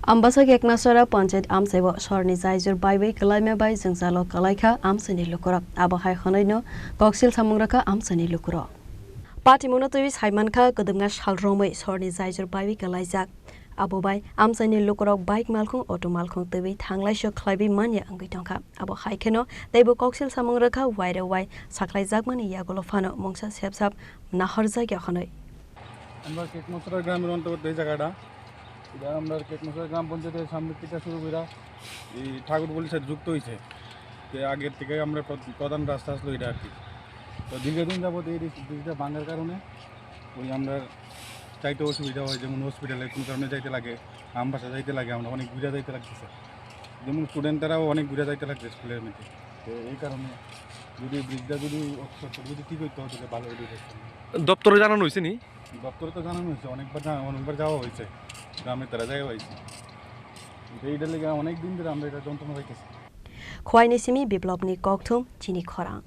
Ambassa Kekmacherra Panchayat Amchaio Sorni Jaijur Baiwi kwlaima bai Jungjalo Kwlaikha Amchaini Lukurok Abohai Honwi Koksilsamung Rwkha Amchaini Lukurok Patimuno tuwi saimankha kodumga salromai Sorni Jaijur Baiwi kwlaijak Abohai Amchaini Lukurok bike malkhung auto malkhung tuwi thanglaisho Kwlaiwi manya angui tongkha Abohai kheno teibo Koksilsamung Rwkha waire wai saklaijakmani yagolo phano mungsa sepsap nahorjagya khonoi আমরা কেকমাছেরা গ্রামের অন্তর্গত এই জায়গাটা এটা আমরা কেকমাছেরা গ্রাম পঞ্চায়েতের সামনে থেকে শুরু করে এই ঠাকুরপল্লির সাথে যুক্ত হয়েছে যে আগের থেকে আমরা প্রধান রাস্তা আসলো এটা আর কি তো দীর্ঘদিন যাবত এই ব্রিজটা ভাঙার কারণে ওই আমরা চাইতে অসুবিধা হয় যেমন হসপিটালে কোনো কারণে যাইতে লাগে আমবাসা যাইতে লাগে আমরা অনেক ঘুরে যাইতে লাগতেছে যেমন স্টুডেন্টরাও অনেক ঘুরে যাইতে লাগছে স্কুলের মধ্যে তো এই কারণে যদি ব্রিজটা যদি ঠিক হইতে হতো ভালো হইতে দপ্তরে জানানো হয়েছে নি দপ্তরে তো জানানো হয়েছে অনেকবার যাওয়া হয়েছে গ্রামের তারা যাওয়া হয়েছে এইটা লেগে অনেক দিন ধরে আমরা এটা যন্ত্রণা পাইতেছি Khwaini simi biplopni kokthum Chini Khorang